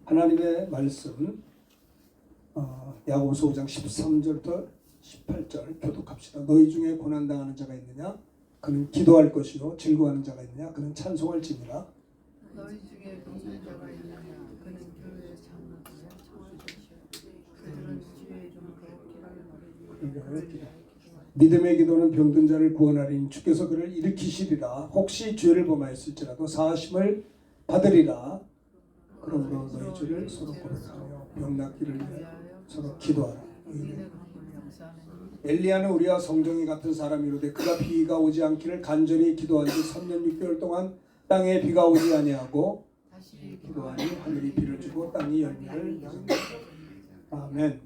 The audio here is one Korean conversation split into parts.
하나님의 말씀 야고보서 5장 13절부터 18절 교독합시다. 너희 중에 고난당하는 자가 있느냐? 그는 기도할 것이요. 즐거워하는 자가 있느냐? 그는 찬송할지니라. 너희 중에 병든 자가 있느냐? 그는 교회에 참나주야 청할 것이요. 그들은 주의 이름으로 기도하려 믿음의 기도는 병든 자를 구원하리니 주께서 그를 일으키시리라. 혹시 죄를 범하였을지라도 사하심을 받으리라. 그러므로 너희 죄를 서로 고백하며 병낫기를 위해 서로 기도하라. 엘리야는 우리와 성정이 같은 사람이로되 그가 비가 오지 않기를 간절히 기도한 지 3년 6개월 동안 땅에 비가 오지 아니하고 기도하니 하늘이 비를 주고 땅이 열매를 맺는다. 아멘.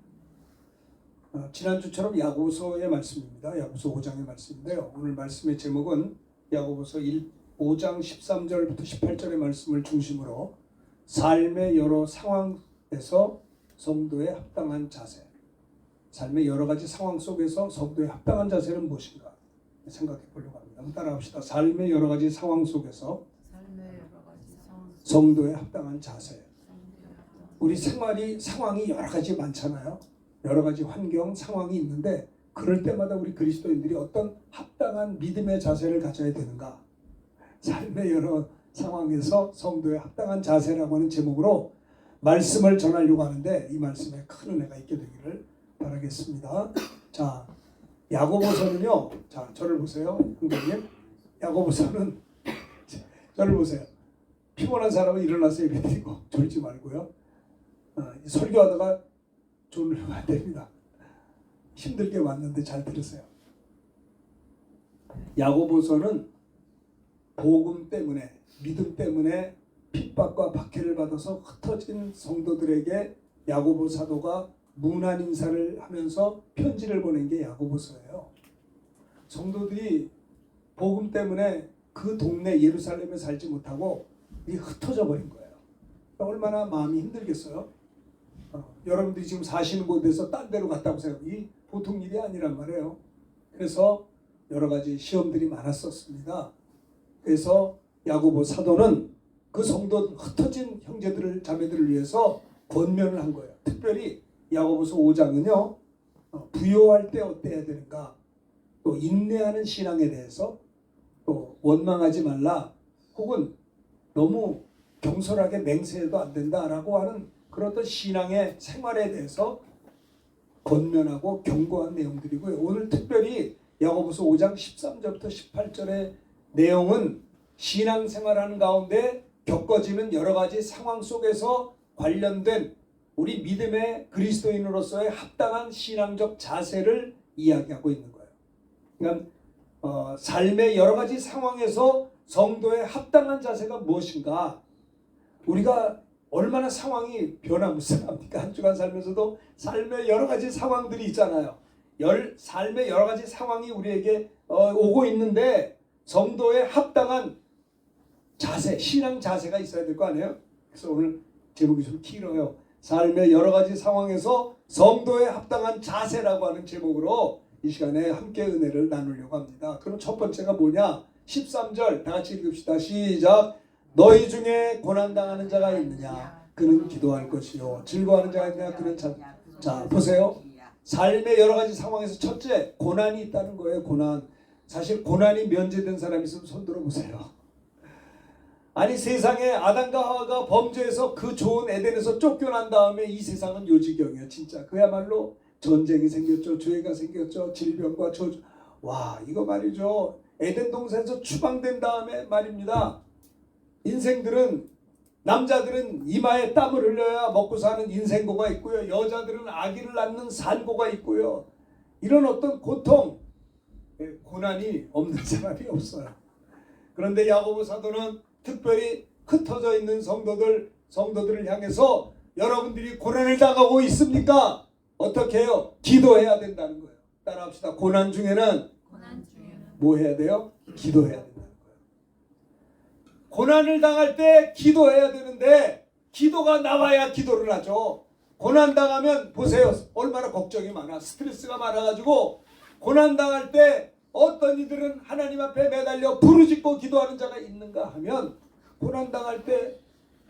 지난주처럼 야고보서의 말씀입니다. 야고보서 5장의 말씀인데요. 오늘 말씀의 제목은 야고보서 5장 13절부터 18절의 말씀을 중심으로 삶의 여러 상황에서 성도의 합당한 자세, 삶의 여러 가지 상황 속에서 성도의 합당한 자세는 무엇인가 생각해 보려고 합니다. 한번 따라합시다. 삶의 여러 가지 상황 속에서 성도의 합당한 자세. 우리 상황이 여러 가지 많잖아요. 여러 가지 환경, 상황이 있는데 그럴 때마다 우리 그리스도인들이 어떤 합당한 믿음의 자세를 가져야 되는가? 삶의 여러 상황에서 성도의 합당한 자세라고 하는 제목으로 말씀을 전하려고 하는데 이 말씀에 큰 은혜가 있게 되기를 바라겠습니다. 자, 야고보서는요. 자, 저를 보세요. 형제님. 야고보서는 저를 보세요. 피곤한 사람은 일어나서 예배드리고 졸지 말고요. 설교하다가 졸면 안 됩니다. 힘들게 왔는데 잘 들으세요. 야고보서는 복음 때문에, 믿음 때문에 핍박과 박해를 받아서 흩어진 성도들에게 야고보 사도가 문안 인사를 하면서 편지를 보낸 게 야고보서예요. 성도들이 복음 때문에 그 동네 예루살렘에 살지 못하고 흩어져 버린 거예요. 얼마나 마음이 힘들겠어요. 여러분들이 지금 사시는 곳에서 딴 데로 갔다고 생각하면 보통 일이 아니란 말이에요. 그래서 여러 가지 시험들이 많았었습니다. 그래서 야고보 사도는 그 성도 흩어진 형제들을 자매들을 위해서 권면을 한 거예요. 특별히 야고보서 5장은요. 부요할 때 어때야 되는가, 또 인내하는 신앙에 대해서, 또 원망하지 말라, 혹은 너무 경솔하게 맹세해도 안 된다라고 하는 그런 어떤 신앙의 생활에 대해서 권면하고 경고한 내용들이고요. 오늘 특별히 야고보서 5장 13절부터 18절의 내용은 신앙생활하는 가운데 겪어지는 여러 가지 상황 속에서 관련된 우리 믿음의 그리스도인으로서의 합당한 신앙적 자세를 이야기하고 있는 거예요. 그러니까 삶의 여러 가지 상황에서 성도의 합당한 자세가 무엇인가? 우리가 얼마나 상황이 변화무쌍합니까? 한 주간 살면서도 삶의 여러 가지 상황들이 있잖아요. 삶의 여러 가지 상황이 우리에게 오고 있는데 성도의 합당한 자세, 신앙 자세가 있어야 될 거 아니에요? 그래서 오늘 제목이 좀 길어요. 삶의 여러 가지 상황에서 성도의 합당한 자세라고 하는 제목으로 이 시간에 함께 은혜를 나누려고 합니다. 그럼 첫 번째가 뭐냐? 13절 다 같이 읽읍시다. 시작. 너희 중에 고난당하는 자가 있느냐? 그는 기도할 것이요. 즐거워하는 자가 있느냐? 그는 자, 보세요. 삶의 여러 가지 상황에서 첫째, 고난이 있다는 거예요. 고난. 사실 고난이 면제된 사람이 있으면 손 들어보세요. 아니, 세상에 아담과 하와가 범죄해서 그 좋은 에덴에서 쫓겨난 다음에 이 세상은 요지경이에요. 진짜 그야말로 전쟁이 생겼죠. 죄가 생겼죠. 질병과 저주. 와, 이거 말이죠. 에덴 동산에서 추방된 다음에 말입니다. 인생들은, 남자들은 이마에 땀을 흘려야 먹고 사는 인생고가 있고요. 여자들은 아기를 낳는 산고가 있고요. 이런 어떤 고통, 고난이 없는 사람이 없어요. 그런데 야고보 사도는 특별히 흩어져 있는 성도들을 향해서 여러분들이 고난을 당하고 있습니까? 어떻게 해요? 기도해야 된다는 거예요. 따라합시다. 고난 중에는 뭐 해야 돼요? 기도해야 된다는 거예요. 고난을 당할 때 기도해야 되는데 기도가 나와야 기도를 하죠. 고난 당하면 보세요. 얼마나 걱정이 많아. 스트레스가 많아가지고 고난 당할 때 어떤 이들은 하나님 앞에 매달려 부르짖고 기도하는 자가 있는가 하면 고난 당할 때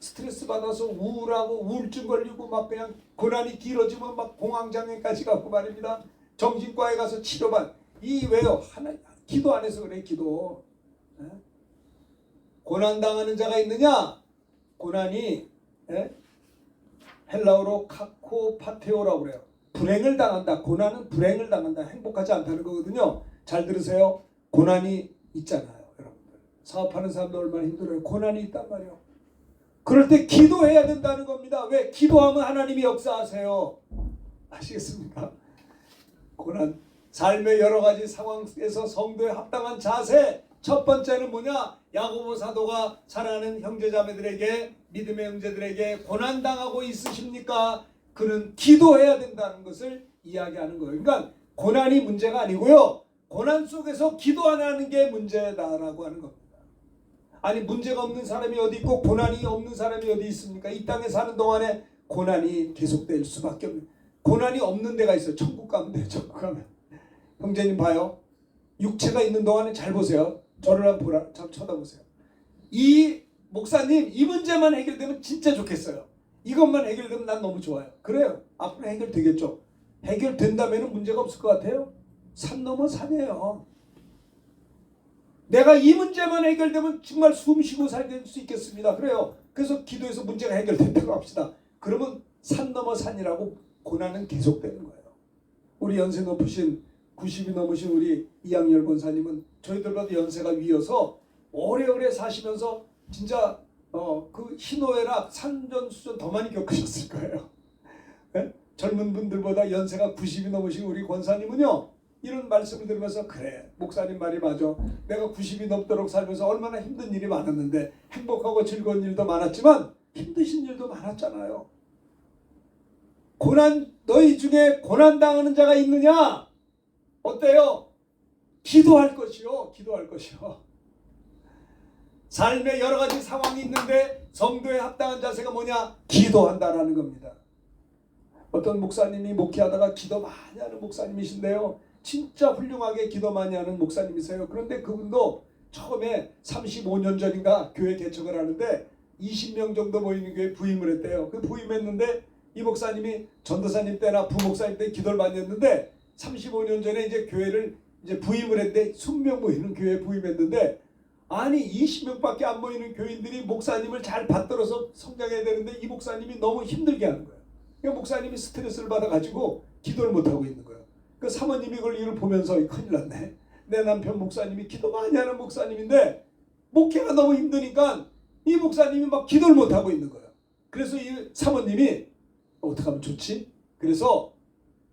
스트레스 받아서 우울하고 우울증 걸리고 막 그냥 고난이 길어지면 막 공황장애까지 가고 말입니다. 정신과에 가서 치료받. 이 왜요? 하나 기도 안 해서 그래. 기도. 고난 당하는 자가 있느냐? 고난이 헬라어로 카코파테오라고 그래요. 불행을 당한다. 고난은 불행을 당한다. 행복하지 않다는 거거든요. 잘 들으세요. 고난이 있잖아요, 여러분들. 사업하는 사람도 얼마나 힘들어요. 고난이 있단 말이에요. 그럴 때 기도해야 된다는 겁니다. 왜? 기도하면 하나님이 역사하세요. 아시겠습니까? 고난, 삶의 여러 가지 상황에서 성도에 합당한 자세. 첫 번째는 뭐냐? 야고보 사도가 사랑하는 형제자매들에게, 믿음의 형제들에게 고난당하고 있으십니까? 그는 기도해야 된다는 것을 이야기하는 거예요. 그러니까 고난이 문제가 아니고요. 고난 속에서 기도 안 하는 게 문제다라고 하는 겁니다. 아니 문제가 없는 사람이 어디 있고 고난이 없는 사람이 어디 있습니까? 이 땅에 사는 동안에 고난이 계속될 수밖에 없는. 고난이 없는 데가 있어요. 천국 가면 돼요. 천국 가면. 형제님 봐요. 육체가 있는 동안에 잘 보세요. 저를 한번 쳐다보세요. 이 목사님 이 문제만 해결되면 진짜 좋겠어요. 이것만 해결되면 난 너무 좋아요. 그래요. 앞으로 해결되겠죠. 해결된다면 문제가 없을 것 같아요. 산 넘어 산이에요. 내가 이 문제만 해결되면 정말 숨 쉬고 살게 수 있겠습니다. 그래요. 그래서 기도해서 문제가 해결됐다고 합시다. 그러면 산 넘어 산이라고 고난은 계속되는 거예요. 우리 연세 높으신 90이 넘으신 우리 이양열 권사님은 저희들보다 연세가 위여서 오래오래 사시면서 진짜 그 희노애락 산전수전 더 많이 겪으셨을 거예요. 네? 젊은 분들보다 연세가 90이 넘으신 우리 권사님은요. 이런 말씀을 들으면서 그래 목사님 말이 맞아. 내가 90이 넘도록 살면서 얼마나 힘든 일이 많았는데 행복하고 즐거운 일도 많았지만 힘드신 일도 많았잖아요. 고난 너희 중에 고난당하는 자가 있느냐? 어때요? 기도할 것이요. 기도할 것이요. 삶의 여러 가지 상황이 있는데 성도에 합당한 자세가 뭐냐? 기도한다라는 겁니다. 어떤 목사님이 목회하다가 기도 많이 하는 목사님이신데요. 진짜 훌륭하게 기도 많이 하는 목사님이세요. 그런데 그분도 처음에 35년 전인가 교회 개척을 하는데 20명 정도 모이는 교회에 부임을 했대요. 그 부임했는데 이 목사님이 전도사님 때나 부목사님 때 기도를 많이 했는데 35년 전에 이제 교회를 이제 부임을 했는데 20명 모이는 교회에 부임했는데 아니 20명밖에 안 모이는 교인들이 목사님을 잘 받들어서 성장해야 되는데 이 목사님이 너무 힘들게 하는 거예요. 그러니까 목사님이 스트레스를 받아가지고 기도를 못하고 있는 거예요. 그 사모님이 그걸 이걸 보면서 큰일 났네. 내 남편 목사님이 기도 많이 하는 목사님인데 목회가 너무 힘드니까 이 목사님이 막 기도를 못하고 있는 거예요. 그래서 이 사모님이 어떻게 하면 좋지? 그래서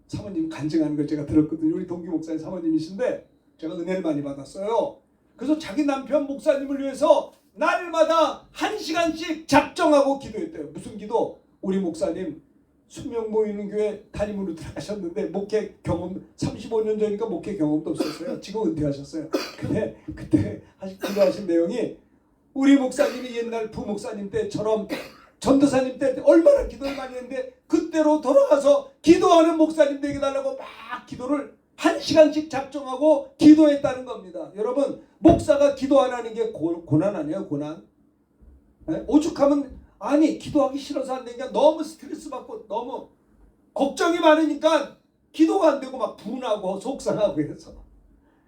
사모님 간증하는 걸 제가 들었거든요. 우리 동기 목사님 사모님이신데 제가 은혜를 많이 받았어요. 그래서 자기 남편 목사님을 위해서 날마다 1시간씩 작정하고 기도했대요. 무슨 기도? 우리 목사님 수명 모이는 교회 담임으로 들어가셨는데 목회 경험 35년 전이니까 목회 경험도 없었어요. 지금 은퇴하셨어요. 근데 그때 기도하신 내용이 우리 목사님이 옛날 부목사님 때처럼 전도사님 때 얼마나 기도를 많이 했는데 그때로 돌아가서 기도하는 목사님 되게 달라고 막 기도를 1시간씩 작정하고 기도했다는 겁니다. 여러분 목사가 기도 안 하는 게 고난 아니에요? 고난? 네? 오죽하면 아니 기도하기 싫어서 안 되니까 너무 스트레스 받고 너무 걱정이 많으니까 기도가 안 되고 막 분하고 속상하고 해서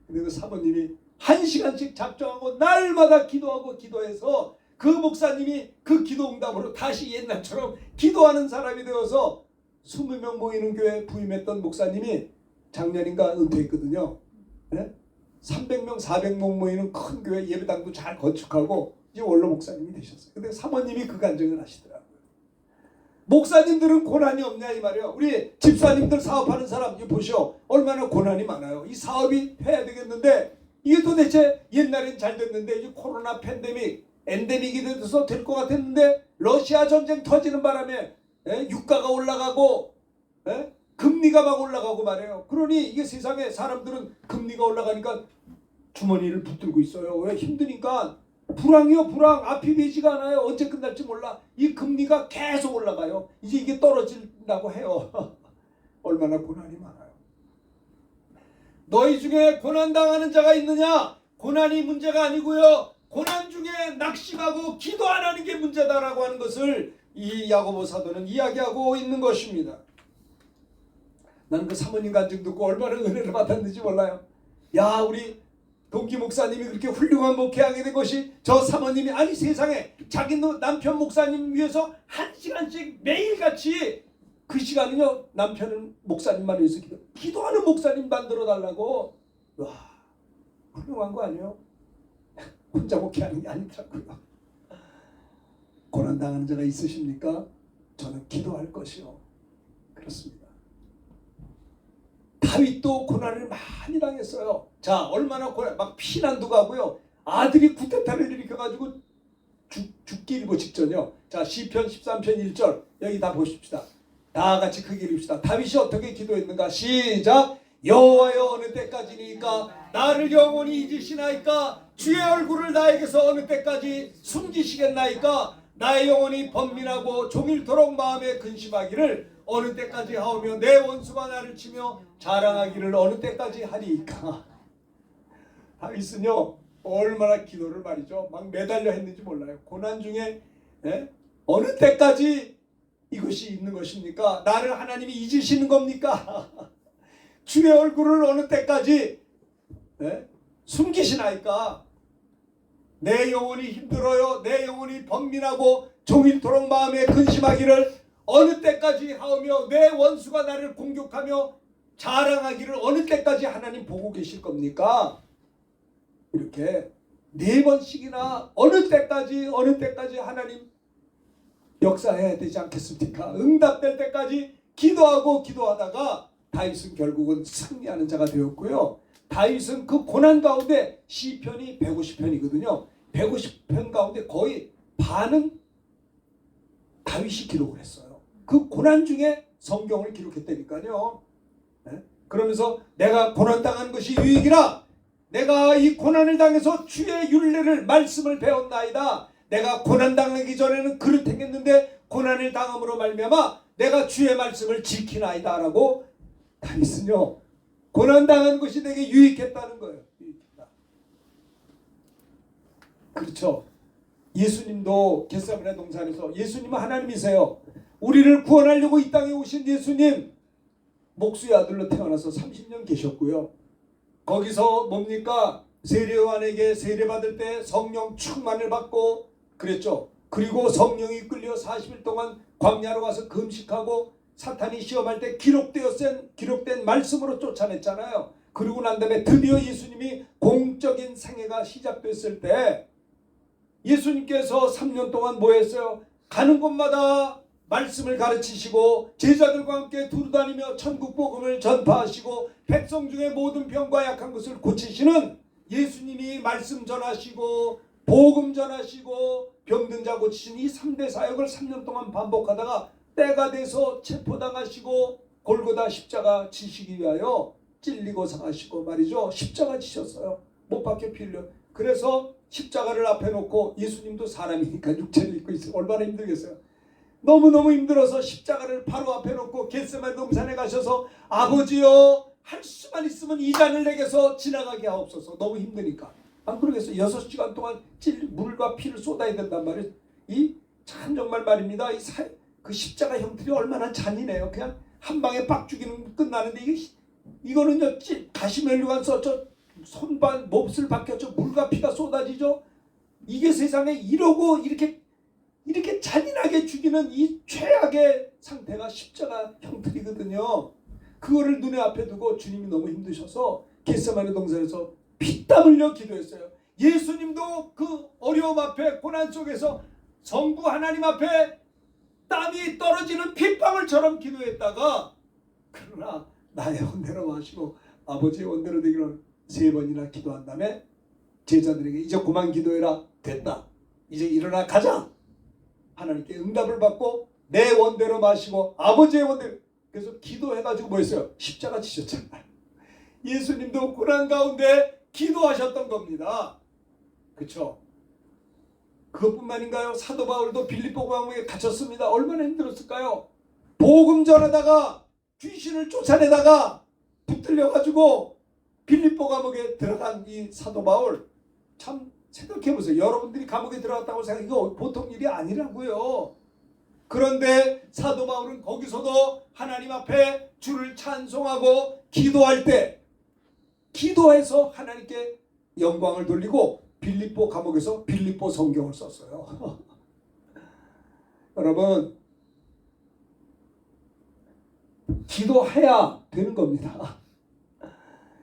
근데 그 사모님이 1시간씩 작정하고 날마다 기도하고 기도해서 그 목사님이 그 기도 응답으로 다시 옛날처럼 기도하는 사람이 되어서 20명 모이는 교회에 부임했던 목사님이 작년인가 은퇴했거든요. 네? 300명 400명 모이는 큰 교회 예배당도 잘 건축하고 이제 원로 목사님이 되셨어요. 근데 사모님이 그 간증을 하시더라고요. 목사님들은 고난이 없냐 이 말이에요. 우리 집사님들 사업하는 사람 이거 보시오. 얼마나 고난이 많아요. 이 사업이 해야 되겠는데 이게 도대체 옛날엔 잘 됐는데 이제 코로나 팬데믹 엔데믹이 돼서 될 것 같았는데 러시아 전쟁 터지는 바람에 유가가 올라가고 금리가 막 올라가고 말이에요. 그러니 이게 세상에 사람들은 금리가 올라가니까 주머니를 붙들고 있어요. 왜? 힘드니까. 불황이요 불황. 앞이 보이지가 않아요. 언제 끝날지 몰라. 이 금리가 계속 올라가요. 이제 이게 떨어진다고 해요. 얼마나 고난이 많아요. 너희 중에 고난당하는 자가 있느냐? 고난이 문제가 아니고요. 고난 중에 낙심하고 기도 안 하는 게 문제다라고 하는 것을 이 야고보 사도는 이야기하고 있는 것입니다. 나는 그 사모님 간증 듣고 얼마나 은혜를 받았는지 몰라요. 야, 우리 동기 목사님이 그렇게 훌륭한 목회하게 된 것이 저 사모님이 아니 세상에 자기 남편 목사님 위해서 1시간씩 매일같이 그 시간은요 남편은 목사님만 위해서 기도하는 목사님 만들어 달라고. 와, 훌륭한 거 아니에요? 혼자 목회하는 게 아니더라고요. 고난당하는 자가 있으십니까? 저는 기도할 것이요. 그렇습니다. 다윗도 고난을 많이 당했어요. 자, 얼마나 고난, 막 피난도 가고요. 아들이 쿠데타를 일으켜가지고 죽기 일보 직전이요. 자, 시편 13편 1절 여기 다 보십시다. 다 같이 크게 읽읍시다. 다윗이 어떻게 기도했는가? 시작. 여호와여 어느 때까지니까 나를 영원히 잊으시나이까? 주의 얼굴을 나에게서 어느 때까지 숨기시겠나이까? 나의 영혼이 번민하고 종일토록 마음에 근심하기를 어느 때까지 하오며 내 원수가 나를 치며 자랑하기를 어느 때까지 하리이까? 다윗은요 얼마나 기도를 말이죠 막 매달려 했는지 몰라요. 고난 중에 어느 때까지 이것이 있는 것입니까? 나를 하나님이 잊으시는 겁니까? 주의 얼굴을 어느 때까지 숨기시나이까? 내 영혼이 힘들어요. 내 영혼이 번민하고 종일토록 마음에 근심하기를 어느 때까지 하오며 내 원수가 나를 공격하며 자랑하기를 어느 때까지 하나님 보고 계실 겁니까? 이렇게 4번씩이나 어느 때까지 하나님 역사해야 되지 않겠습니까? 응답될 때까지 기도하다가 다윗은 결국은 승리하는 자가 되었고요. 다윗은 그 고난 가운데 시편이 150편이거든요. 150편 가운데 거의 반은 다윗이 기록을 했어요. 그 고난 중에 성경을 기록했다니까요. 그러면서 내가 고난당한 것이 유익이라 내가 이 고난을 당해서 주의 율례를 말씀을 배웠나이다. 내가 고난당하기 전에는 그릇 행했는데 고난을 당함으로 말미암아 내가 주의 말씀을 지키나이다 라고 다윗은요 고난당하는 것이 내게 유익했다는 거예요. 유익했다. 그렇죠. 예수님도 겟세마네 동산에서 예수님은 하나님이세요. 우리를 구원하려고 이 땅에 오신 예수님 목수의 아들로 태어나서 30년 계셨고요. 거기서 뭡니까? 세례요한에게 세례받을 때 성령 충만을 받고 그랬죠. 그리고 성령이 끌려 40일 동안 광야로 가서 금식하고 사탄이 시험할 때 기록된 말씀으로 쫓아냈잖아요. 그러고 난 다음에 드디어 예수님이 공적인 생애가 시작됐을 때 예수님께서 3년 동안 뭐 했어요? 가는 곳마다 말씀을 가르치시고 제자들과 함께 두루다니며 천국 복음을 전파하시고 백성 중에 모든 병과 약한 것을 고치시는 예수님이 말씀 전하시고 복음 전하시고 병든 자 고치신 이 3대 사역을 3년 동안 반복하다가 때가 돼서 체포당하시고 골고다 십자가 지시기 위하여 찔리고 상하시고 말이죠. 십자가 지셨어요. 못 박혀 피 흘려. 그래서 십자가를 앞에 놓고 예수님도 사람이니까 육체를 입고 있어요. 얼마나 힘들겠어요. 너무너무 힘들어서 십자가를 바로 앞에 놓고 겟세마네 동산에 가셔서 아버지여 할 수만 있으면 이 잔을 내게서 지나가게 하옵소서. 너무 힘드니까. 안 그러겠어요. 6시간 동안 물과 피를 쏟아야 된단 말이에요. 이 참 정말 말입니다. 그 십자가 형틀이 얼마나 잔인해요. 그냥 한 방에 빡 죽이는 끝나는데 이거는요 가시멜류관 써저 손발 몹쓸 박혀져 물과 피가 쏟아지죠. 이게 세상에 이렇게 잔인하게 죽이는 이 최악의 상태가 십자가 형틀이거든요. 그거를 눈에 앞에 두고 주님이 너무 힘드셔서 겟세마네 동산에서 피땀 흘려 기도했어요. 예수님도 그 어려움 앞에 고난 속에서 성부 하나님 앞에 땀이 떨어지는 핏방울처럼 기도했다가 그러나 나의 원대로 하시고 아버지의 원대로 되기를 3번이나 기도한 다음에 제자들에게 이제 그만 기도해라. 됐다. 이제 일어나 가자. 하나님께 응답을 받고 내 원대로 마시고 아버지의 원대로 그래서 기도해가지고 뭐 했어요? 십자가 지셨잖아요. 예수님도 고난 가운데 기도하셨던 겁니다. 그렇죠? 그것뿐만인가요? 사도 바울도 빌립보 감옥에 갇혔습니다. 얼마나 힘들었을까요? 복음 전하다가 귀신을 쫓아내다가 붙들려가지고 빌립보 감옥에 들어간 이 사도 바울 참 생각해 보세요. 여러분들이 감옥에 들어갔다고 생각, 이거 보통 일이 아니라고요. 그런데 사도 바울은 거기서도 하나님 앞에 주를 찬송하고 기도할 때, 기도해서 하나님께 영광을 돌리고 빌립보 감옥에서 빌립보 성경을 썼어요. 여러분, 기도해야 되는 겁니다.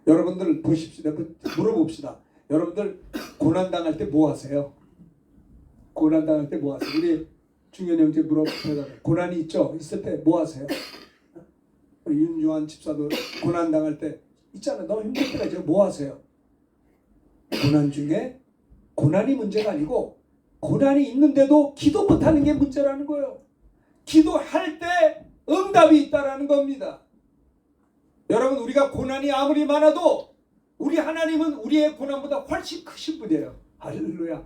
여러분들 보십시다. 물어봅시다. 여러분들 고난당할 때 뭐 하세요? 고난당할 때 뭐 하세요? 우리 중현 형제 물어봐요. 고난이 있죠? 있을 때 뭐 하세요? 우리 윤주환 집사도 고난당할 때 있잖아요. 너무 힘들 때가 있죠. 뭐 하세요? 고난 중에 고난이 문제가 아니고 고난이 있는데도 기도 못하는 게 문제라는 거예요. 기도할 때 응답이 있다라는 겁니다. 여러분, 우리가 고난이 아무리 많아도 우리 하나님은 우리의 고난보다 훨씬 크신 분이에요. 할렐루야.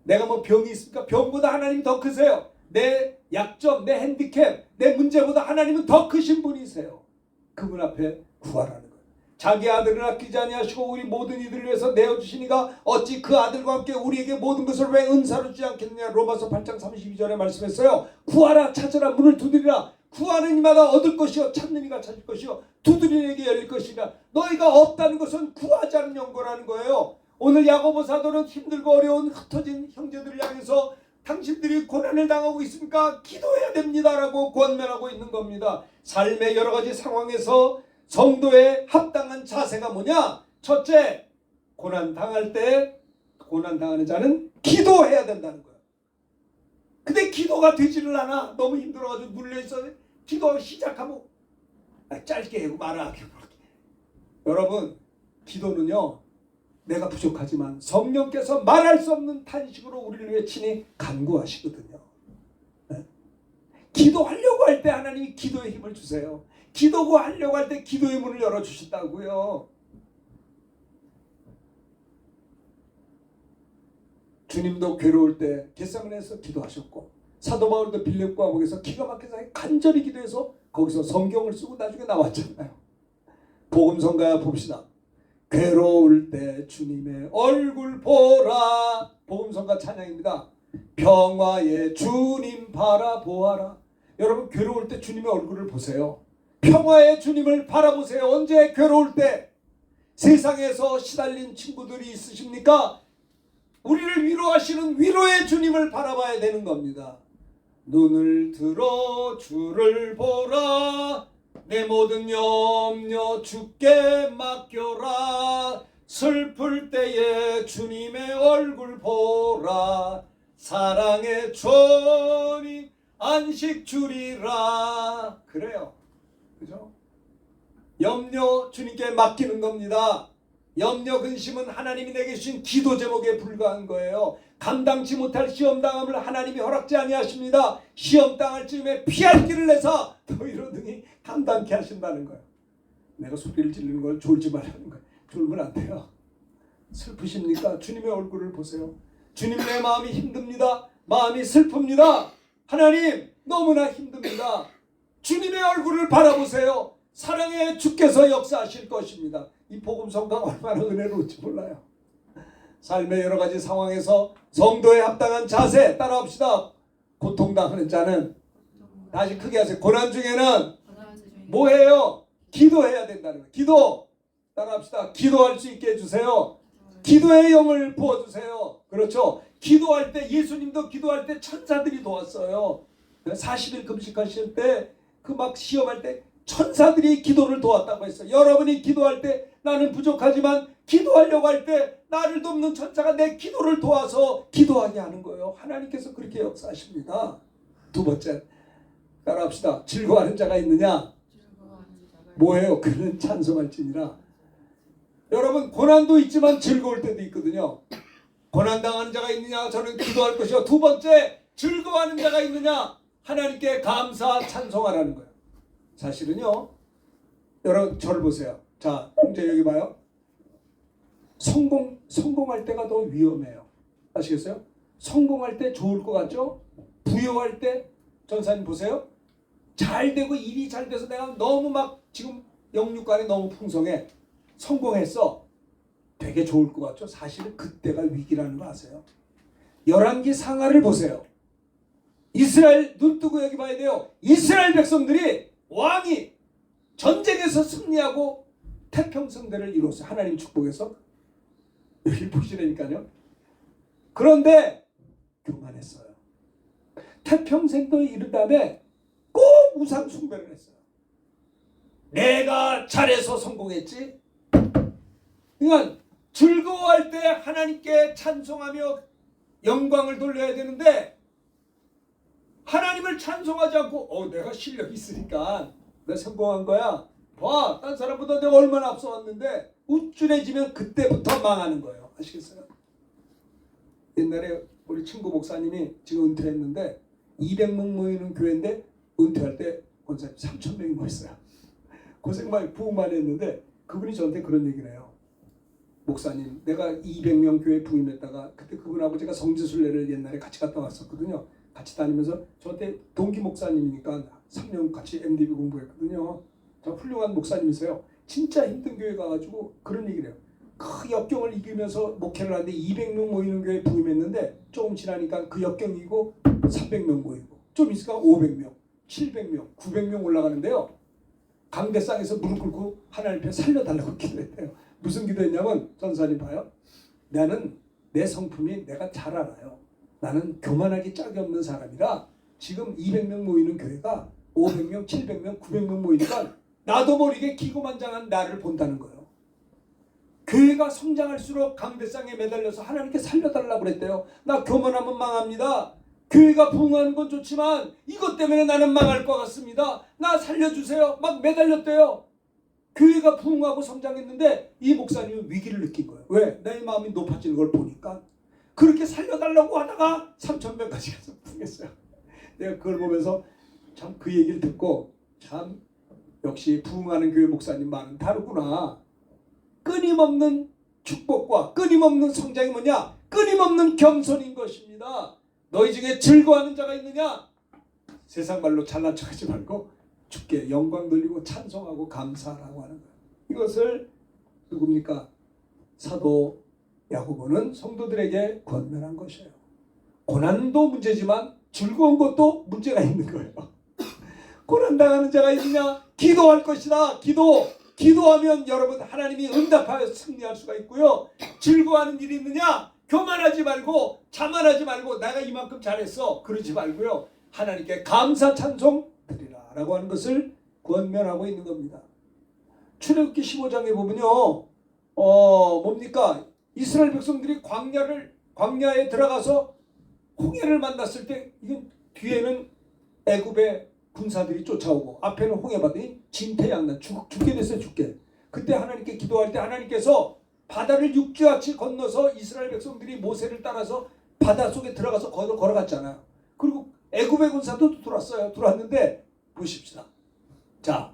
내가 뭐 병이 있습니까? 병보다 하나님이 더 크세요. 내 약점, 내 핸디캡, 내 문제보다 하나님은 더 크신 분이세요. 그분 앞에 구하라는 거예요. 자기 아들을 아끼지 아니하시고 우리 모든 이들을 위해서 내어주시니가 어찌 그 아들과 함께 우리에게 모든 것을 왜 은사로 주지 않겠느냐. 로마서 8장 32절에 말씀했어요. 구하라, 찾으라, 문을 두드리라. 구하는 이마다 얻을 것이요 찾는 이가 찾을 것이요 두드리는 이에게 열릴 것이라. 너희가 없다는 것은 구하지 않는 연고라는 거예요. 오늘 야고보 사도는 힘들고 어려운 흩어진 형제들을 향해서 당신들이 고난을 당하고 있으니까 기도해야 됩니다라고 권면하고 있는 겁니다. 삶의 여러 가지 상황에서 성도의 합당한 자세가 뭐냐? 첫째, 고난 당할 때 고난 당하는 자는 기도해야 된다는 거예요. 근데 기도가 되지를 않아. 너무 힘들어가지고 눌려있어. 기도 시작하면 짧게 하고 말하게. 여러분, 기도는요, 내가 부족하지만 성령께서 말할 수 없는 탄식으로 우리를 위해 친히 간구하시거든요. 네? 기도하려고 할 때 하나님이 기도의 힘을 주세요. 기도하려고 할 때 기도의 문을 열어주신다고요. 주님도 괴로울 때 겟세마네에서 기도하셨고, 사도 바울도 빌립보 감옥에서 기가 막혀서 간절히 기도해서 거기서 성경을 쓰고 나중에 나왔잖아요. 복음성가 봅시다. 괴로울 때 주님의 얼굴 보라. 복음성가 찬양입니다. 평화의 주님 바라보아라. 여러분, 괴로울 때 주님의 얼굴을 보세요. 평화의 주님을 바라보세요. 언제? 괴로울 때. 세상에서 시달린 친구들이 있으십니까? 우리를 위로하시는 위로의 주님을 바라봐야 되는 겁니다. 눈을 들어 주를 보라. 내 모든 염려 주께 맡겨라. 슬플 때에 주님의 얼굴 보라. 사랑의 주님 안식 주리라. 그래요. 그죠? 염려 주님께 맡기는 겁니다. 염려 근심은 하나님이 내게 주신 기도 제목에 불과한 거예요. 감당치 못할 시험당함을 하나님이 허락지 아니하십니다. 시험당할 즈음에 피할 길을 내서 너희로 등이 감당케 하신다는 거예요. 내가 소리를 지르는 걸 졸지 말라는 거예요. 졸면 안 돼요. 슬프십니까? 주님의 얼굴을 보세요. 주님, 내 마음이 힘듭니다. 마음이 슬픕니다. 하나님, 너무나 힘듭니다. 주님의 얼굴을 바라보세요. 사랑의 주께서 역사하실 것입니다. 이 복음성가가 얼마나 은혜로운지 몰라요. 삶의 여러 가지 상황에서 성도의 합당한 자세 따라합시다. 고통당하는 자는, 다시 크게 하세요. 고난 중에는 뭐 해요? 기도해야 된다는 거예요. 기도 따라합시다. 기도할 수 있게 해주세요. 기도의 영을 부어주세요. 그렇죠? 기도할 때, 예수님도 기도할 때 천사들이 도왔어요. 40일 금식하실 때, 그 막 시험할 때 천사들이 기도를 도왔다고 했어요. 여러분이 기도할 때, 나는 부족하지만 기도하려고 할 때 나를 돕는 천사가 내 기도를 도와서 기도하게 하는 거예요. 하나님께서 그렇게 역사하십니다. 두 번째, 따라합시다. 즐거워하는 자가 있느냐? 뭐예요? 그는 찬송할지니라. 여러분, 고난도 있지만 즐거울 때도 있거든요. 고난당하는 자가 있느냐? 저는 기도할 것이요. 두 번째, 즐거워하는 자가 있느냐? 하나님께 감사 찬송하라는 거예요. 사실은요, 여러분 저를 보세요. 자, 형제 여기 봐요. 성공할 때가 더 위험해요. 아시겠어요? 성공할 때 좋을 것 같죠? 부여할 때, 전사님 보세요. 잘 되고 일이 잘 돼서 내가 너무 막 지금 영육간이 너무 풍성해. 성공했어. 되게 좋을 것 같죠? 사실은 그때가 위기라는 거 아세요? 열왕기 상하를 보세요. 이스라엘 눈 뜨고 여기 봐야 돼요. 이스라엘 백성들이 왕이 전쟁에서 승리하고 태평성대를 이뤘어요. 하나님 축복해서. 여기 보시라니까요. 그런데 교만했어요. 태평성도 이룬 다음에 꼭 우상 숭배를 했어요. 내가 잘해서 성공했지. 그러니까 즐거워할 때 하나님께 찬송하며 영광을 돌려야 되는데 하나님을 찬송하지 않고 내가 실력이 있으니까 내가 성공한 거야. 봐, 딴 사람보다 내가 얼마나 앞서왔는데 우쭐해지면 그때부터 망하는 거예요. 아시겠어요? 옛날에 우리 친구 목사님이 지금 은퇴했는데 200명 모이는 교회인데 은퇴할 때 권사님 3,000명이 모였어요. 고생 많이 부흥 많이 했는데 그분이 저한테 그런 얘기를 해요. 목사님, 내가 200명 교회 부임했다가 그때 그분하고 제가 성지순례를 옛날에 같이 갔다 왔었거든요. 같이 다니면서 저한테 동기 목사님이니까 3년 같이 MDB 공부했거든요. 저 훌륭한 목사님이세요. 진짜 힘든 교회 가가지고 그런 얘기를 해요. 그 역경을 이기면서 목회를 하는데 200명 모이는 교회 부임했는데 조금 지나니까 그 역경이고 300명 모이고 좀 있으니까 500명, 700명, 900명 올라가는데요. 강대상에서 무릎 꿇고 하나님 앞에 살려달라고 기도했대요. 무슨 기도했냐면 전사님 봐요. 나는 내 성품이 내가 잘 알아요. 나는 교만하기 짝이 없는 사람이라 지금 200명 모이는 교회가 500명, 700명, 900명 모이니까 나도 모르게 기고만장한 나를 본다는 거예요. 교회가 성장할수록 강대상에 매달려서 하나님께 살려달라고 그랬대요. 나 교만하면 망합니다. 교회가 부흥하는 건 좋지만 이것 때문에 나는 망할 것 같습니다. 나 살려주세요. 막 매달렸대요. 교회가 부흥하고 성장했는데 이 목사님은 위기를 느낀 거예요. 왜? 내 마음이 높아지는 걸 보니까. 그렇게 살려달라고 하다가 3,000명까지 가서 부흥했어요. 내가 그걸 보면서 참 그 얘기를 듣고 참 역시 부흥하는 교회 목사님 말은 다르구나. 끊임없는 축복과 끊임없는 성장이 뭐냐? 끊임없는 겸손인 것입니다. 너희 중에 즐거워하는 자가 있느냐? 세상 말로 잘난 척하지 말고 주께 영광 돌리고 찬송하고 감사하라고 하는 거예요. 이것을 누굽니까? 사도 야고보는 성도들에게 권면한 것이에요. 고난도 문제지만 즐거운 것도 문제가 있는 거예요. 고난당하는 자가 있느냐? 기도할 것이다. 기도하면 여러분 하나님이 응답하여 승리할 수가 있고요. 즐거워하는 일이 있느냐? 교만하지 말고 자만하지 말고 내가 이만큼 잘했어 그러지 말고요. 하나님께 감사 찬송 드리라 라고 하는 것을 권면하고 있는 겁니다. 출애굽기 15장에 보면요. 뭡니까? 이스라엘 백성들이 광야에 들어가서 홍해를 만났을 때 이건 뒤에는 애굽의 군사들이 쫓아오고 앞에는 홍해바다니 진퇴양난 죽게 됐어요. 죽게. 그때 하나님께 기도할 때 하나님께서 바다를 육지같이 건너서 이스라엘 백성들이 모세를 따라서 바다 속에 들어가서 걸어갔잖아요. 그리고 애굽의 군사도 들어왔는데 보십시다. 자,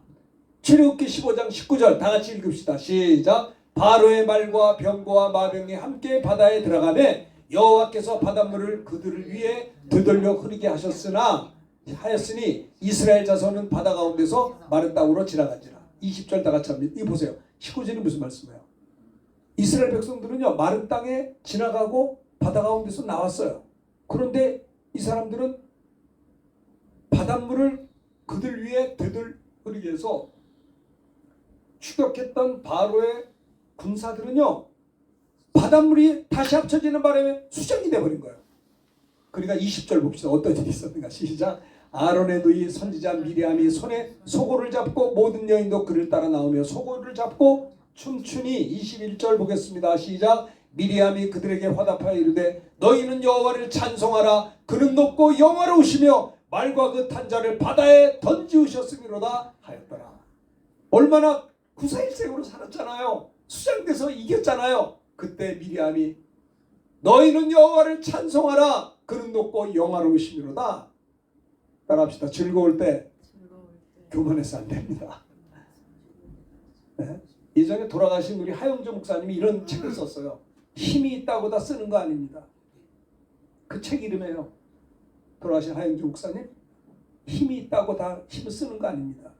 출애굽기 15장 19절 다 같이 읽읍시다. 시작. 바로의 말과 병거와 마병이 함께 바다에 들어가매 여호와께서 바닷물을 그들을 위해 되돌려 흐르게 하였으니 이스라엘 자손은 바다 가운데서 마른 땅으로 지나간지라. 20절 다 같이 합니다. 이거 보세요. 19절이 무슨 말씀이에요? 이스라엘 백성들은요 마른 땅에 지나가고 바다 가운데서 나왔어요. 그런데 이 사람들은 바닷물을 그들 위에 되돌리게 해서 추격했던 바로의 군사들은요 바닷물이 다시 합쳐지는 바람에 수정이 돼버린 거예요. 그러니까 20절 봅시다. 어떤 일이 있었는가. 시작. 아론의 누이 선지자 미리암이 손에 소고를 잡고 모든 여인도 그를 따라 나오며 소고를 잡고 춤추니 21절 보겠습니다. 시작. 미리암이 그들에게 화답하여 이르되 너희는 여호와를 찬송하라. 그는 높고 영화로우시며 말과 그 탄자를 바다에 던지우셨음이로다 하였더라. 얼마나 구사일생으로 살았잖아요. 수장돼서 이겼잖아요. 그때 미리암이 너희는 여호와를 찬송하라. 그는 높고 영화로우심이로다. 따라합시다. 즐거울 때 교만해서 안 됩니다. 네? 예전에 돌아가신 우리 하영조 목사님이 이런 책을 썼어요. 힘이 있다고 다 쓰는 거 아닙니다. 그 책 이름이에요. 돌아가신 하영조 목사님. 힘이 있다고 다 힘을 쓰는 거 아닙니다.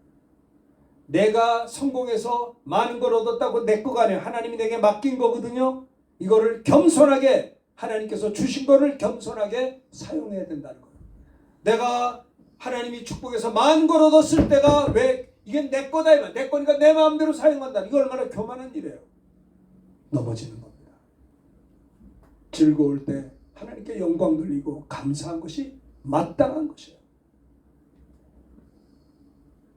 내가 성공해서 많은 걸 얻었다고 내 거가 아니에요. 하나님이 내게 맡긴 거거든요. 이거를 겸손하게 하나님께서 주신 거를 겸손하게 사용해야 된다는 거예요. 내가 하나님이 축복해서 많은 걸 얻었을 때가 왜 이게 내 거다 이만 내 거니까 내 마음대로 사용한다. 이거 얼마나 교만한 일이에요. 넘어지는 겁니다. 즐거울 때 하나님께 영광 돌리고 감사한 것이 마땅한 것이에요.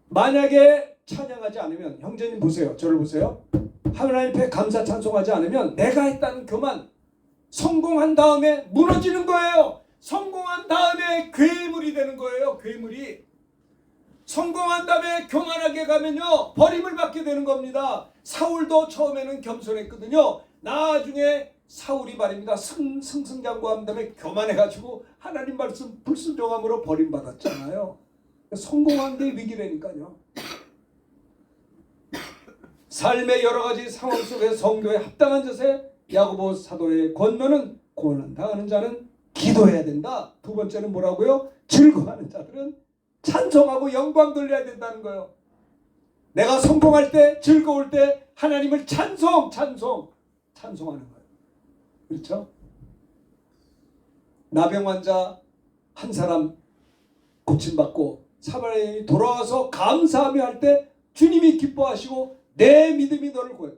만약에 찬양하지 않으면 형제님 보세요. 저를 보세요. 하나님 앞에 감사 찬송하지 않으면 내가 했다는 교만 성공한 다음에 무너지는 거예요. 성공한 다음에 괴물이 되는 거예요. 괴물이. 성공한 다음에 교만하게 가면요 버림을 받게 되는 겁니다. 사울도 처음에는 겸손했거든요. 나중에 사울이 말입니다. 승승장구한 다음에 교만해가지고 하나님 말씀 불순종함으로 버림받았잖아요. 성공한 게 위기라니까요. 삶의 여러 가지 상황 속에 성도에 합당한 자세 야고보 사도의 권면은 고난 당하는 자는 기도해야 된다. 두 번째는 뭐라고요? 즐거워하는 자들은 찬송하고 영광 돌려야 된다는 거예요. 내가 성공할 때 즐거울 때 하나님을 찬송하는 거예요. 그렇죠? 나병 환자 한 사람 고침받고 사마리아인이 돌아와서 감사하며 할 때 주님이 기뻐하시고 내 믿음이 너를 구해.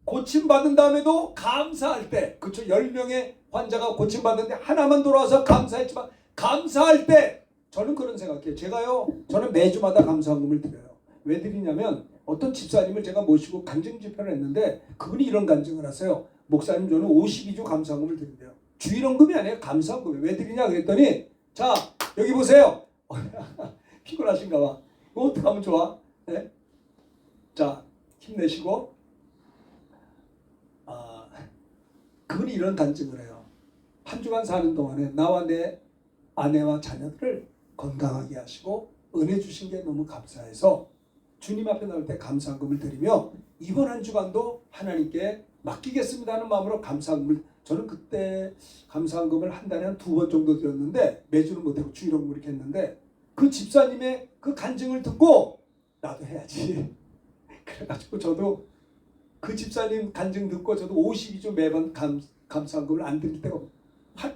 고침받은 다음에도 감사할 때, 그렇죠? 10명의 환자가 고침받는데 하나만 돌아와서 감사했지만 감사할 때 저는 그런 생각해요. 저는 매주마다 감사금을 드려요. 왜 드리냐면 어떤 집사님을 제가 모시고 간증 집회를 했는데 그분이 이런 간증을 하세요. 목사님 저는 52주 감사금을 드린대요. 주일원금이 아니에요. 감사금. 왜 드리냐 그랬더니 자 여기 보세요. 피곤하신가 봐. 이거 어떻게 하면 좋아? 네? 자 힘내시고 그분이 이런 간증을 해요. 한 주간 사는 동안에 나와 내 아내와 자녀들을 건강하게 하시고 은혜 주신 게 너무 감사해서 주님 앞에 나올 때 감사금을 드리며 이번 한 주간도 하나님께 맡기겠습니다 하는 마음으로 감사금을 저는 그때 감사금을 한 달에 한 2번 정도 드렸는데 매주는 못하고 주일원금 이렇게 했는데 그 집사님의 그 간증을 듣고 나도 해야지. 그래가지고 저도 그 집사님 간증 듣고 저도 52주 매번 감사금을 안 드릴 때가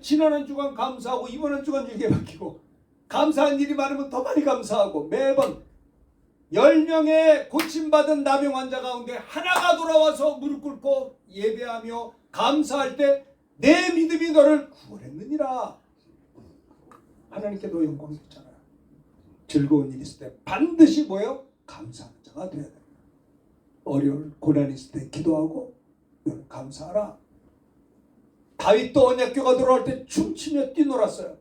지난 한 주간 감사하고 이번 한 주간 이렇게 바뀌고 감사한 일이 많으면 더 많이 감사하고 매번 10명의 고침받은 나병 환자 가운데 하나가 돌아와서 무릎 꿇고 예배하며 감사할 때 내 믿음이 너를 구원했느니라. 하나님께 너 영광이 있잖아요. 즐거운 일이 있을 때 반드시 뭐예요? 감사하는 자가 되어야 돼요. 어려운 고난이 있을 때 기도하고 감사하라. 다윗도 언약궤가 돌아올 때 춤추며 뛰놀았어요.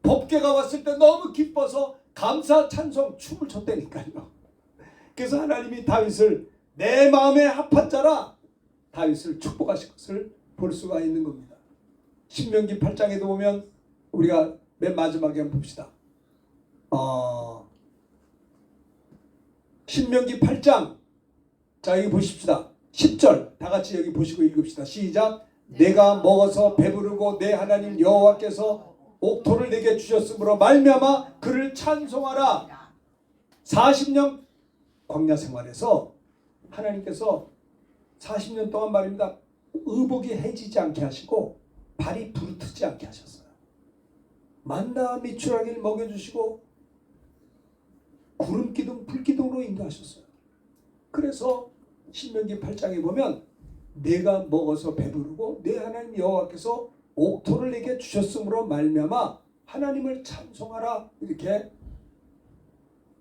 법궤가 왔을 때 너무 기뻐서 감사 찬송 춤을 췄다니까요. 그래서 하나님이 다윗을 내 마음에 합한 자라 다윗을 축복하신 것을 볼 수가 있는 겁니다. 신명기 8장에도 보면 우리가 맨 마지막에 한번 봅시다. 신명기 8장 자 여기 보십시다. 10절 다 같이 여기 보시고 읽읍시다. 시작. 내가 먹어서 배부르고 내 하나님 여호와께서 옥토를 내게 주셨으므로 말미암아 그를 찬송하라. 40년 광야 생활에서 하나님께서 40년 동안 말입니다. 의복이 해지지 않게 하시고 발이 부르트지 않게 하셨어요. 만나 미추라기를 먹여주시고 구름기둥 불기둥으로 인도하셨어요. 그래서 신명기 8장에 보면 내가 먹어서 배부르고 내 하나님 여호와께서 옥토를 내게 주셨으므로 말미암아 하나님을 찬송하라 이렇게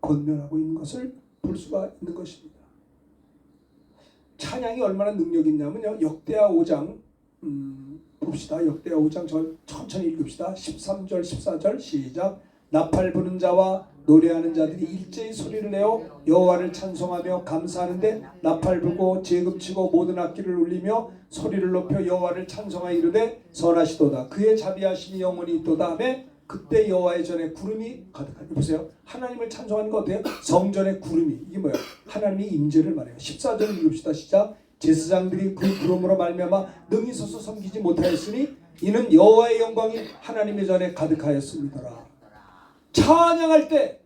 권면하고 있는 것을 볼 수가 있는 것입니다. 찬양이 얼마나 능력이 있냐면요. 역대하 5장 봅시다. 역대하 5장 천천히 읽읍시다. 13절 14절 시작. 나팔 부는 자와 노래하는 자들이 일제히 소리를 내어 여호와를 찬송하며 감사하는데 나팔 불고 제금치고 모든 악기를 울리며 소리를 높여 여호와를 찬송하여 이르되 선하시도다. 그의 자비하심이 영원히 있도다 하매 그때 여호와의 전에 구름이 가득하니 보세요. 하나님을 찬송하는 거 어때요? 성전에 구름이 이게 뭐예요? 하나님의 임재를 말해요. 14절 읽읍시다. 시작. 제사장들이 그 구름으로 말미암아 능히 서서 섬기지 못하였으니 이는 여호와의 영광이 하나님의 전에 가득하였습니다. 찬양할 때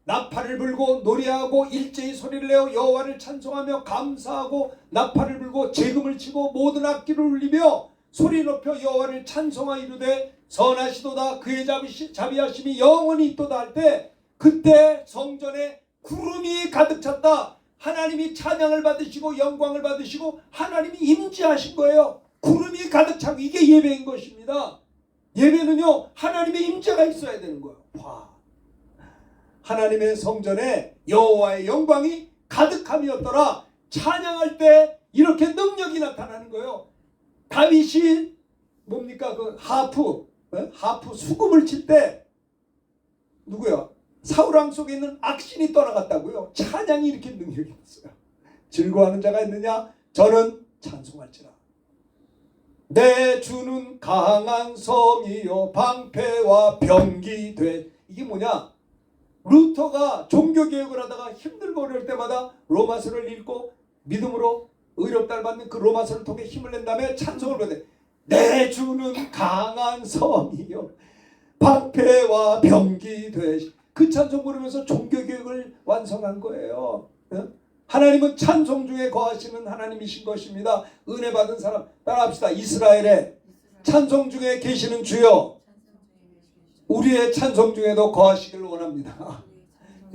나팔을 불고 노래하고 일제히 소리를 내어 여호와를 찬송하며 감사하고 나팔을 불고 재금을 치고 모든 악기를 울리며 소리 높여 여호와를 찬송하이르되 선하시도다 그의 자비하심이 영원히 있도다 할 때 그때 성전에 구름이 가득 찼다. 하나님이 찬양을 받으시고 영광을 받으시고 하나님이 임재하신 거예요. 구름이 가득 차고 이게 예배인 것입니다. 예배는요 하나님의 임재가 있어야 되는 거예요. 와. 하나님의 성전에 여호와의 영광이 가득함이었더라. 찬양할 때 이렇게 능력이 나타나는 거예요. 다윗이 뭡니까 그 하프 수금을 칠 때 누구요? 사울왕 속에 있는 악신이 떠나갔다고요. 찬양이 이렇게 능력이 있어요. 즐거워하는 자가 있느냐? 저는 찬송할지라. 내 주는 강한 섬이요 방패와 병기 돼. 이게 뭐냐? 루터가 종교개혁을 하다가 힘들고 어려울 때마다 로마서를 읽고 믿음으로 의롭다를 받는 그 로마서를 통해 힘을 낸 다음에 찬송을 부르되 내 주는 강한 섬이요 방패와 병기 돼. 그 찬송 부르면서 종교개혁을 완성한 거예요. 하나님은 찬송 중에 거하시는 하나님이신 것입니다. 은혜 받은 사람 따라합시다. 이스라엘의 찬송 중에 계시는 주여 우리의 찬송 중에도 거하시길 원합니다.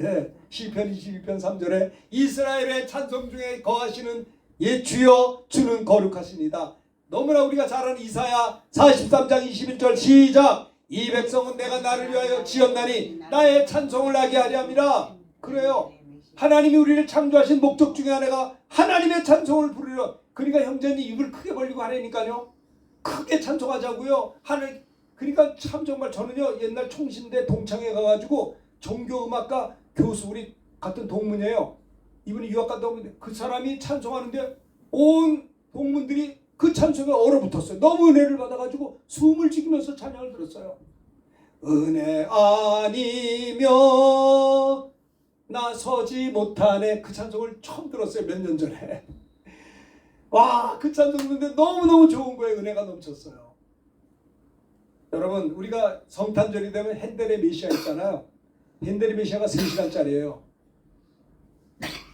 예, 시편 22편 3절에 이스라엘의 찬송 중에 거하시는 예 주여 주는 거룩하시니다. 너무나 우리가 잘 아는 이사야 43장 21절 시작. 이 백성은 내가 나를 위하여 지었나니 나의 찬송을 하게 하려 함이라. 그래요. 하나님이 우리를 창조하신 목적 중에 하나가 하나님의 찬송을 부르려. 그러니까 형제님 입을 크게 벌리고 하라니까요. 크게 찬송하자고요. 그러니까 참 정말 저는요 옛날 총신대 동창회 가가지고 종교음악과 교수 우리 같은 동문이에요. 이분이 유학 갔다 오는데 그 사람이 찬송하는데 온 동문들이 그 찬송에 얼어붙었어요. 너무 은혜를 받아가지고 숨을 죽이면서 찬양을 들었어요. 은혜 아니면 나 서지 못하네. 그 찬송을 처음 들었어요. 몇 년 전에. 와, 그 찬송 듣는데 너무너무 좋은 거예요. 은혜가 넘쳤어요. 여러분 우리가 성탄절이 되면 핸델의 메시아 있잖아요. 핸델의 메시아가 3시간짜리예요.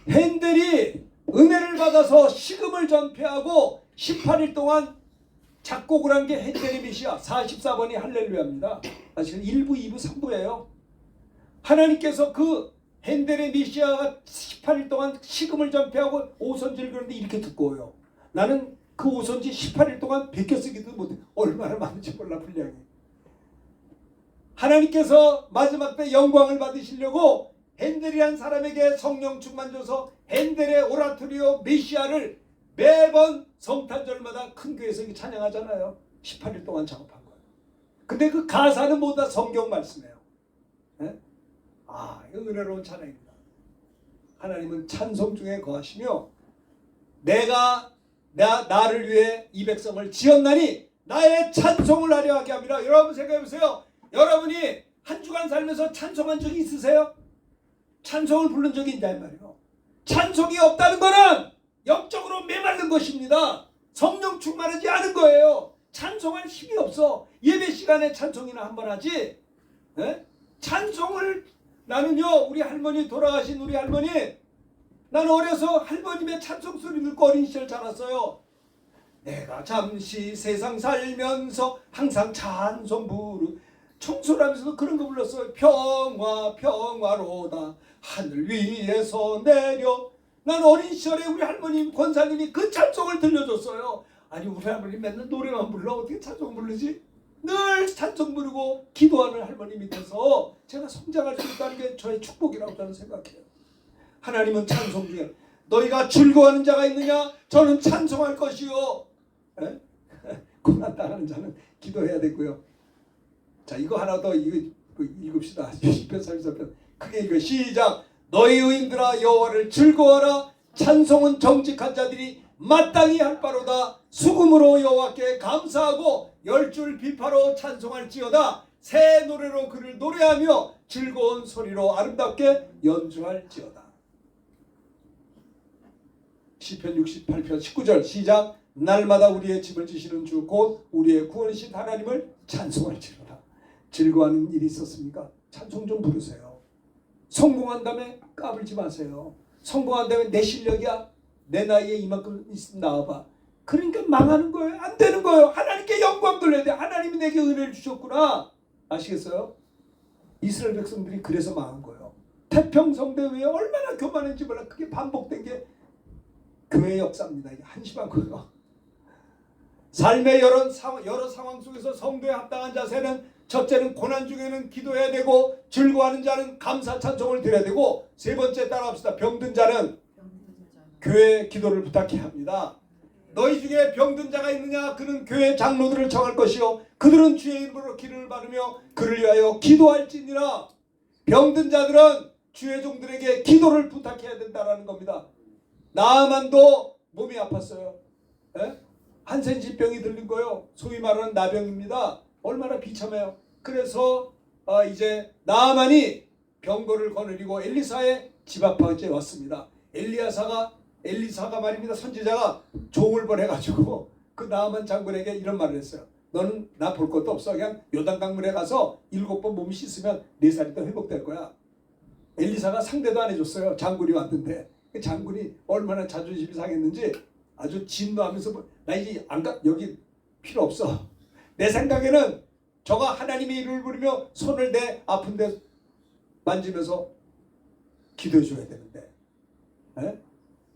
핸델이 은혜를 받아서 식음을 전폐하고 18일 동안 작곡을 한 게 핸델의 메시아 44번이 할렐루야입니다. 사실 1부, 2부, 3부예요. 하나님께서 그 핸델의 메시아가 18일 동안 식음을 전폐하고 오선지를 그런데 이렇게 두꺼워요. 나는 그 오선지 18일 동안 베껴 쓰기도 못해. 얼마나 많은지 몰라 분량이. 하나님께서 마지막 때 영광을 받으시려고 핸델이란 사람에게 성령 충만 줘서 핸델의 오라토리오 메시아를 매번 성탄절마다 큰 교회에서 찬양하잖아요. 18일 동안 작업한 거예요. 근데 그 가사는 모두 다 성경 말씀이에요. 네? 아, 이거 은혜로운 찬양입니다. 하나님은 찬송 중에 거하시며 내가 나를 위해 이 백성을 지었나니 나의 찬송을 하려 하게 합니다. 여러분 생각해 보세요. 여러분이 한 주간 살면서 찬송한 적이 있으세요? 찬송을 부른 적이 있냐 말이에요. 찬송이 없다는 거는 영적으로 메마른 것입니다. 성령 충만하지 않은 거예요. 찬송할 힘이 없어. 예배 시간에 찬송이나 한번 하지. 네? 찬송을 나는요 우리 할머니 돌아가신 우리 할머니 나는 어려서 할머님의 찬송 소리 듣고 어린 시절 자랐어요. 내가 잠시 세상 살면서 항상 찬송 청소를 하면서도 그런 거 불렀어요. 평화 평화로다 하늘 위에서 내려. 난 어린 시절에 우리 할머님 권사님이 그 찬송을 들려줬어요. 아니 우리 할머니 맨날 노래만 불러 어떻게 찬송 부르지? 늘 찬송 부르고 기도하는 할머님이 돼서 제가 성장할 수 있다는 게 저의 축복이라고 저는 생각해요. 하나님은 찬송 중에 너희가 즐거워하는 자가 있느냐? 저는 찬송할 것이요. 고난당하는 자는 기도해야 되고요. 자 이거 하나 더 읽읍시다. 시편 34편 크게 읽어 시작. 너희 의인들아 여호와를 즐거워하라. 찬송은 정직한 자들이 마땅히 할 바로다. 수금으로 여호와께 감사하고 열줄 비파로 찬송할지어다. 새 노래로 그를 노래하며 즐거운 소리로 아름답게 연주할지어다. 시편 68편 19절 시작. 날마다 우리의 짐을 지시는 주 곧 우리의 구원이신 하나님을 찬송할지어다. 즐거워하는 일이 있었습니까? 찬송 좀 부르세요. 성공한 다음에 까불지 마세요. 성공한 다음에 내 실력이야. 내 나이에 이만큼 있으면 나와봐. 그러니까 망하는 거예요. 안 되는 거예요. 하나님께 영광 돌려야 돼. 하나님이 내게 은혜를 주셨구나. 아시겠어요? 이스라엘 백성들이 그래서 망한 거예요. 태평성대 위에 얼마나 교만한지 몰라. 그게 반복된 게 교회 역사입니다. 이게 한심한 거예요. 삶의 여러 상황 속에서 성도에 합당한 자세는 첫째는 고난 중에는 기도해야 되고, 즐거워하는 자는 감사 찬송을 드려야 되고, 세 번째 따라합시다. 병든 자는 교회 기도를 부탁해야 합니다. 너희 중에 병든 자가 있느냐? 그는 교회 장로들을 청할 것이요 그들은 주의 이름으로 기름을 바르며 그를 위하여 기도할지니라. 병든 자들은 주의 종들에게 기도를 부탁해야 된다라는 겁니다. 나아만도 몸이 아팠어요. 에? 한센시병이 들린 거예요. 소위 말하는 나병입니다. 얼마나 비참해요. 그래서 이제 나아만이 병거를 거느리고 엘리사의 집 앞까지 왔습니다. 엘리사가 말입니다. 선지자가 종을 보내가지고 그 나아만 장군에게 이런 말을 했어요. 너는 나 볼 것도 없어. 그냥 요단강물에 가서 7번 몸 씻으면 4살이 또 회복될 거야. 엘리사가 상대도 안 해줬어요. 장군이 왔는데. 그 장군이 얼마나 자존심이 상했는지 아주 진노하면서 나 이제 안 가, 여기 필요 없어. 내 생각에는 저가 하나님의 이름을 부르며 손을 내 아픈 데 만지면서 기도해 줘야 되는데, 에?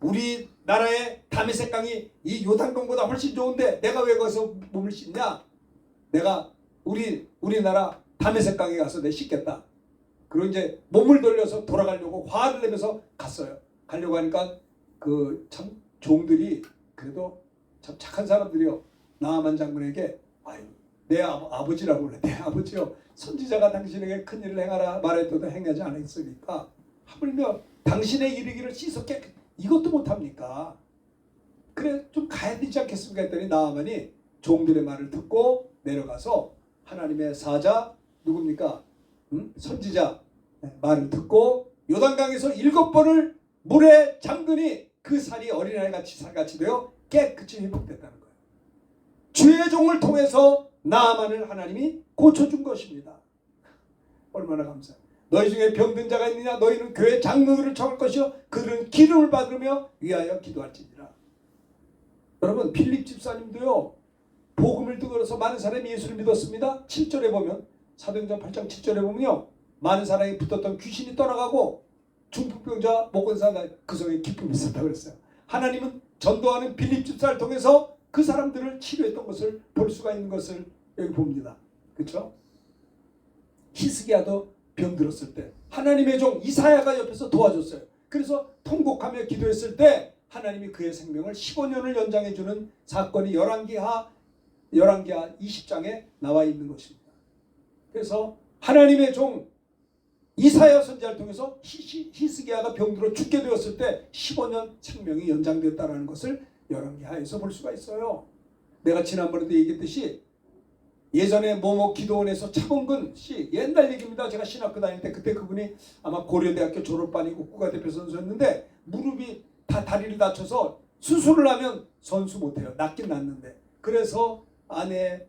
우리나라의 다메섹강이 이 요단강보다 훨씬 좋은데 내가 왜 거기서 몸을 씻냐? 내가 우리나라 다메섹강에 가서 내 씻겠다. 그리고 이제 몸을 돌려서 돌아가려고 화를 내면서 갔어요. 가려고 하니까 그 참 종들이 그래도 참 착한 사람들이요. 나아만 장군에게 아유, 내 아버지라고 그래. 내 아버지요. 선지자가 당신에게 큰일을 행하라 말했더도 행하지 않았으니까 하물며 당신의 이르기를 씻었게 이것도 못합니까? 그래 좀 가야 되지 않겠습니까? 했더니 나아만이 종들의 말을 듣고 내려가서 하나님의 사자 누굽니까? 선지자 말을 듣고 요단강에서 7번을 물에 잠그니 그 살이 어린아이같이 살같이 되어 깨끗이 회복됐다는 거예요. 주의 종을 통해서 나아만을 하나님이 고쳐준 것입니다. 얼마나 감사해요. 너희 중에 병든 자가 있느냐? 너희는 교회 장로들을 청할 것이요 그들은 기름을 받으며 위하여 기도할지니라. 여러분 필립 집사님도요 복음을 듣고서 많은 사람이 예수를 믿었습니다. 7절에 보면 사도행전 8장 7절에 보면요 많은 사람이 붙었던 귀신이 떠나가고 중풍병자 먹은 사람 그 속에 기쁨이 있었다고 그랬어요. 하나님은 전도하는 빌립 집사를 통해서 그 사람들을 치료했던 것을 볼 수가 있는 것을 여기 봅니다. 그렇죠? 히스기야도 병들었을 때 하나님의 종 이사야가 옆에서 도와줬어요. 그래서 통곡하며 기도했을 때 하나님이 그의 생명을 15년을 연장해 주는 사건이 열왕기하 20장에 나와 있는 것입니다. 그래서 하나님의 종 이사야 선지자를 통해서 히스기야가 병들어 죽게 되었을 때 15년 생명이 연장됐다는 것을 열왕기하에서 볼 수가 있어요. 내가 지난번에도 얘기했듯이 예전에 모모 기도원에서 차범근 씨 옛날 얘기입니다. 제가 신학교 다닐 때 그때 그분이 아마 고려대학교 졸업반이고 국가대표 선수였는데 무릎이 다 다리를 다쳐서 수술을 하면 선수 못해요. 낫긴 낫는데 그래서 아내의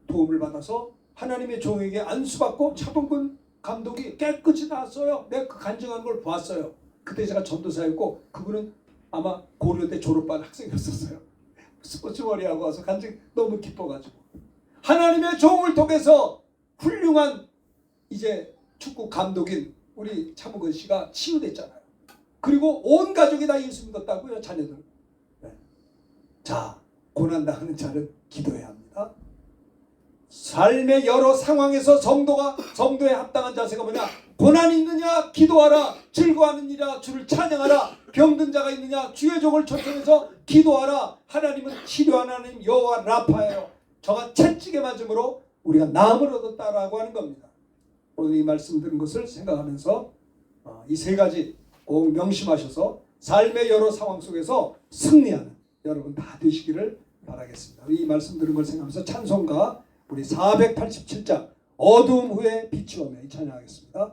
도움을 받아서 하나님의 종에게 안수받고 차범근 감독이 깨끗이 나왔어요. 내가 그 간증하는 걸 봤어요. 그때 제가 전도사였고 그분은 아마 고려대 졸업반 학생이었었어요. 스포츠 머리하고 와서 간증 너무 기뻐가지고 하나님의 종을 통해서 훌륭한 이제 축구 감독인 우리 차범근 씨가 치유됐잖아요. 그리고 온 가족이 다 예수 믿었다고요. 자녀들. 네. 자, 고난당하는 자는 기도해야 합니다. 삶의 여러 상황에서 성도에 합당한 자세가 뭐냐? 고난이 있느냐? 기도하라. 즐거워하느니라. 주를 찬양하라. 병든 자가 있느냐? 주의 종을 초청해서 기도하라. 하나님은 치료하는 하나님 여호와 라파예요. 저가 채찍에 맞음으로 우리가 나음을 얻었다라고 하는 겁니다. 오늘 이 말씀 드린 것을 생각하면서 이 세 가지 꼭 명심하셔서 삶의 여러 상황 속에서 승리하는 여러분 다 되시기를 바라겠습니다. 이 말씀 들은 걸 생각하면서 찬송가 우리 487장 어두움 후에 빛이 오며 찬양하겠습니다.